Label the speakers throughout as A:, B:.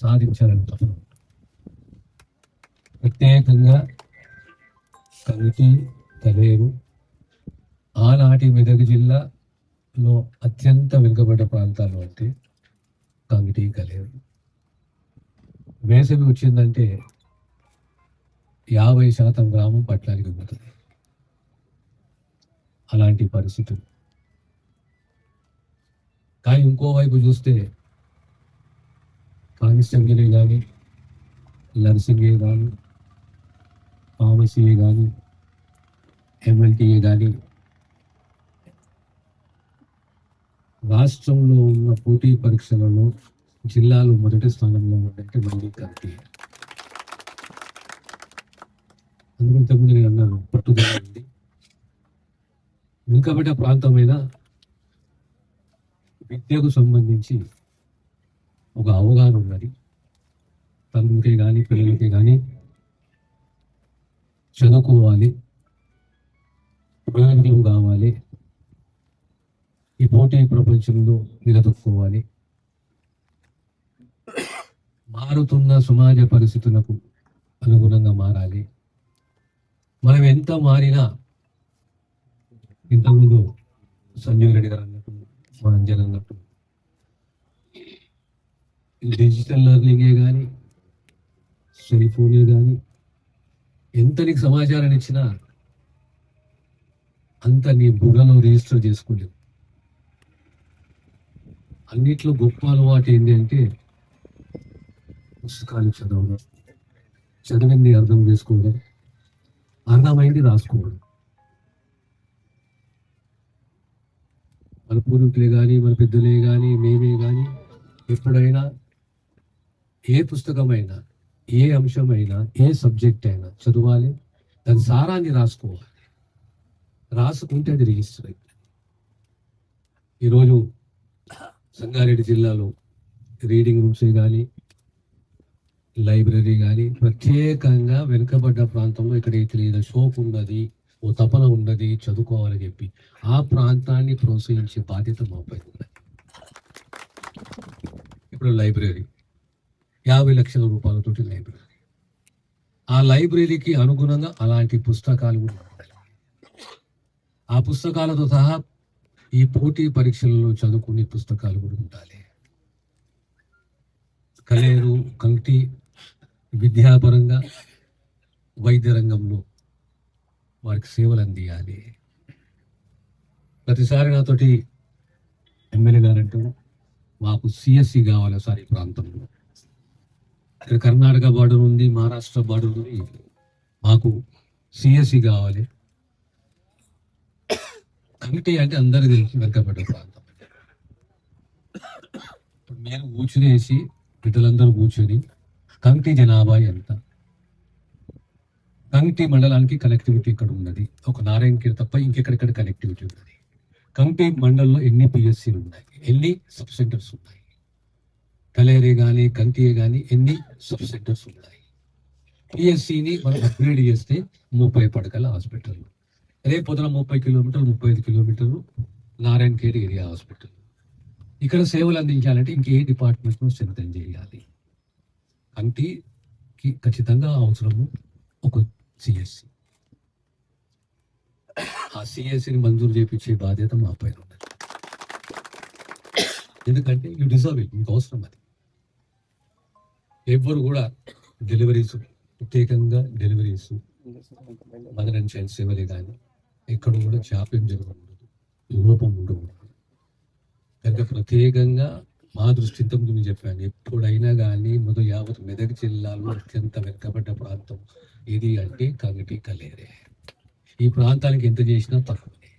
A: సాధించాలని తపన. ప్రత్యేకంగా కంకి, కలేరు ఆనాటి మెదక్ జిల్లాలో అత్యంత వెనుకబడ్డ ప్రాంతాలు అంటే కంకి, కలేరు. వేసవి వచ్చిందంటే 50% గ్రామం పట్టణానికి పోతుంది. అలాంటి పరిస్థితులు. కానీ ఇంకోవైపు చూస్తే కానిస్టేబులే కానీ, నర్సింగే కానీ, ఫార్మసీయే కానీ, ఎంఎల్టీఏ కానీ రాష్ట్రంలో ఉన్న పోటీ పరీక్షలలో జిల్లాలో మొదటి స్థానంలో ఉందంటే మళ్ళీ కంకి. అందులో ఇంతకుముందు నేను అన్నాను, పట్టుదల ఉంది. వెనుకబడ్డ ప్రాంతమైన విద్యకు సంబంధించి ఒక అవగాహన ఉన్నది. తల్లులకే కానీ పిల్లలకే కానీ చదువుకోవాలి, ప్రయోజనం కావాలి, ఈ పోటీ ప్రపంచంలో నిలదొక్కుకోవాలి, మారుతున్న సమాజ పరిస్థితులకు అనుగుణంగా మారాలి. మనం ఎంత మారినా, ఇంతకుముందు సంజీవ్ రెడ్డి గారు అన్నట్టు, మా అంజన్ అన్నట్టు, డిజిటల్ లెర్నింగే కానీ, సెల్ ఫోనే కానీ, ఎంత నీకు సమాచారాన్ని ఇచ్చినా అంత నీ బుర్రలో రిజిస్టర్ చేసుకోలేవు. అన్నిట్లో గొప్ప అలవాటు ఏంటి అంటే పుస్తకాలు చదవడం, చదివింది అర్థం చేసుకోవడం, అర్థమైంది రాసుకోవడం. మన పూర్వీకులే కానీ, మన పెద్దలే కానీ, మేమే కానీ ఎప్పుడైనా ఏ పుస్తకమైనా, ఏ అంశమైనా, ఏ సబ్జెక్ట్ అయినా చదవాలి, దాని సారాన్ని రాసుకోవాలి. రాసుకుంటే అది రిజిస్టర్ అవుతుంది. ఈరోజు సంగారెడ్డి జిల్లాలో రీడింగ్ రూమ్సే కానీ, లైబ్రరీ కానీ ప్రత్యేకంగా వెనుకబడ్డ ప్రాంతంలో ఎక్కడైతే లేదా షోప్ ఉన్నది, ఓ తపన ఉన్నది చదువుకోవాలని చెప్పి ఆ ప్రాంతాన్ని ప్రోత్సహించే బాధ్యత మాపై ఉన్నది. ఇప్పుడు లైబ్రరీ 50 లక్షల రూపాయలతోటి లైబ్రరీ. ఆ లైబ్రరీకి అనుగుణంగా అలాంటి పుస్తకాలు కూడా ఉండాలి. ఆ పుస్తకాలతో సహా ఈ పోటీ పరీక్షలలో చదువుకునే పుస్తకాలు కూడా ఉండాలి. కలేరు, కంకి విద్యాపరంగా, వైద్య రంగంలో వారికి సేవలు అందియాలి. ప్రతిసారి నాతోటి ఎమ్మెల్యే గారు అంటారు, మాకు సిఎస్సి కావాలి సార్ ఈ ప్రాంతంలో. ఇక్కడ కర్ణాటక బార్డర్ ఉంది, మహారాష్ట్ర బార్డర్ ఉంది, మాకు సిఎస్సి కావాలి. కంకి అంటే అందరికీ తెలుసు వెనుకబడ్డ ప్రాంతం. ఇప్పుడు మీరు కూర్చునేసి బిడ్డలందరూ కూర్చొని కంకి జనాభా ఎంత, కంకి మండలానికి కనెక్టివిటీ ఇక్కడ ఉన్నది, ఒక నారాయణఖేడ్ తప్ప ఇంకెక్కడెక్కడ కనెక్టివిటీ ఉన్నది, కంకి మండలంలో ఎన్ని పిఎస్సీలు ఉన్నాయి, ఎన్ని సబ్ సెంటర్స్ ఉన్నాయి, కలేరే కానీ కంకియే కానీ ఎన్ని సబ్ సెంటర్స్ ఉన్నాయి. పిఎస్సిని మనం అప్గ్రేడ్ చేస్తే 30 పడకల హాస్పిటల్, రేపు పొద్దున 30 కిలోమీటర్లు 35 కిలోమీటర్లు నారాయణఖేడ్ ఏరియా హాస్పిటల్. ఇక్కడ సేవలు అందించాలంటే ఇంకే డిపార్ట్మెంట్ను స్ట్రెంథెన్ చేయాలి. కంకికి ఖచ్చితంగా అవసరము ఒక సిఎస్సి. ఆ సిఎస్సిని మంజూరు చేయించే బాధ్యత మా పైన ఉన్నది. ఎందుకంటే యూ డిజర్వ్ ఇట్, మీకు అవసరం అది. ఎవ్వరు కూడా డెలివరీస్, ప్రత్యేకంగా డెలివరీస్, మదర్ అండ్ చైల్డ్ సేవలే కానీ ఎక్కడ కూడా జాప్యం జరగకూడదు, లోపం ఉండకూడదు. కనుక ప్రత్యేకంగా మా దృష్టి ఇంతకుముందు నేను చెప్పాను, ఎప్పుడైనా కానీ యావత్ మెదక్ జిల్లాలో అత్యంత వెనుకబడ్డ ప్రాంతం ఇది అంటే కంకి, కలేరే. ఈ ప్రాంతానికి ఎంత చేసినా తక్కువనే.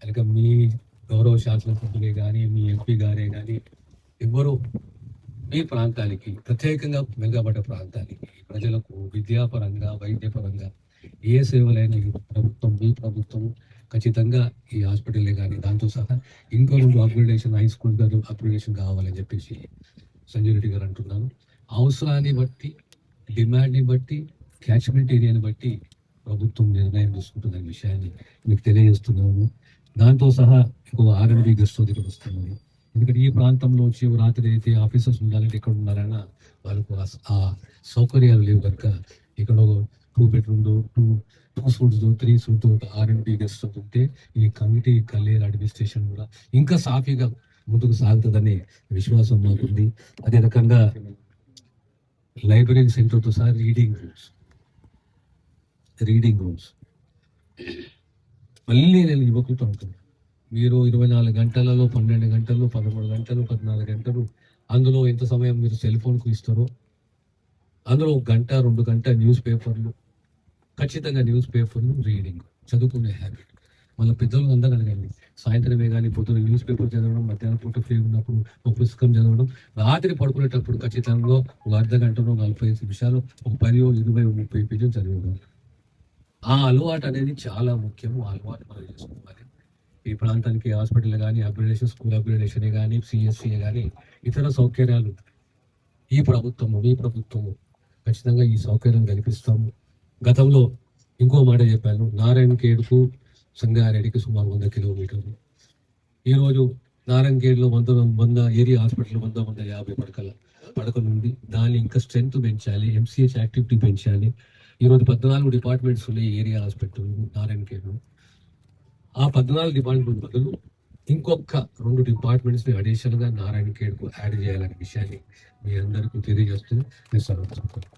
A: కనుక మీ గౌరవ శాసనసభ్యులే కానీ, మీ ఎంపీ గారే కానీ ఎవ్వరూ మీ ప్రాంతానికి, ప్రత్యేకంగా వెనుకబడ్డ ప్రాంతానికి, ప్రజలకు విద్యాపరంగా, వైద్యపరంగా ఏ సేవలైనా మీ ప్రభుత్వం ఖచ్చితంగా ఈ హాస్పిటల్లే కానీ దాంతో సహా ఇంకో 2 అప్గ్రేడేషన్, హై స్కూల్ గారు అప్గ్రేడేషన్ కావాలని చెప్పేసి సంజయ్ రెడ్డి గారు అంటున్నాను. అవసరాన్ని బట్టి, డిమాండ్ని బట్టి, క్యాచ్మెంట్ ఏరియాని బట్టి ప్రభుత్వం నిర్ణయం తీసుకుంటున్న విషయాన్ని మీకు తెలియజేస్తున్నాను. దాంతో సహా ఇంకో R&B గెస్ట్ ఇక్కడ వస్తున్నాను. ఎందుకంటే ఈ ప్రాంతంలో వచ్చి రాత్రి అయితే ఆఫీసర్స్ ఉండాలంటే ఎక్కడ ఉన్నారన్న వాళ్ళకు ఆ సౌకర్యాలు లేవు కనుక ఇక్కడ 2 bedroom two suits 3 suit R&B guest ఉంటే ఈ కమిటీ కల్లేరు అడ్మినిస్ట్రేషన్ కూడా ఇంకా సాఫీగా ముందుకు సాగుతుందనే విశ్వాసం మాకుంది. అదే రకంగా లైబ్రరీ సెంటర్తో సహా రీడింగ్ రూమ్స్ మళ్ళీ నేను యువకులతో అనుకున్నాను, మీరు 24 గంటలలో 12 గంటలు 13 గంటలు 14 గంటలు అందులో ఎంత సమయం మీరు సెల్ ఫోన్కు ఇస్తారో అందులో 1 గంట 2 గంట న్యూస్ పేపర్లు, ఖచ్చితంగా న్యూస్ పేపర్లు రీడింగ్ చదువుకునే హ్యాబిట్. మన పెద్దలు అందరూ అడగండి, సాయంత్రమే కానీ పొద్దున న్యూస్ పేపర్ చదవడం, మధ్యాహ్నం పూట ఫ్రీ ఉన్నప్పుడు ఒక పుస్తకం చదవడం, రాత్రి పడుకునేటప్పుడు ఖచ్చితంగా ఒక అర్ధ గంటలో 45 నిమిషాలు ఒక 10, 20, 30 పేజీలు చదివేవారు. ఆ అలవాటు అనేది చాలా ముఖ్యము. ఆ అలవాటు మనం చేసుకోవాలి. ఈ ప్రాంతానికి హాస్పిటల్ కానీ అప్గ్రేడేషన్, స్కూల్ అప్గ్రేడేషన్ కానీ CSC కానీ ఇతర సౌకర్యాలు ఈ ప్రభుత్వము ఖచ్చితంగా ఈ సౌకర్యం కల్పిస్తాము. గతంలో ఇంకో మాట చెప్పాను, నారాయణఖేడ్కు సంగారెడ్డికి సుమారు 100 కిలోమీటర్లు. ఈరోజు నారాయణఖేడ్లో 100 ఏరియా హాస్పిటల్ 150 పడకలు ఉంది. దాన్ని ఇంకా స్ట్రెంత్ పెంచాలి, MCH యాక్టివిటీ పెంచాలి. ఈరోజు 14 డిపార్ట్మెంట్స్ ఉన్నాయి ఏరియా హాస్పిటల్ నారాయణఖేడ్లో. ఆ 14 డిపార్ట్మెంట్ బదులు ఇంకొక 2 డిపార్ట్మెంట్స్ని అడిషనల్గా నారాయణఖేడ్కు యాడ్ చేయాలనే విషయాన్ని మీ అందరికీ తెలియజేస్తూ నేను సెలవు తీసుకుంటాను.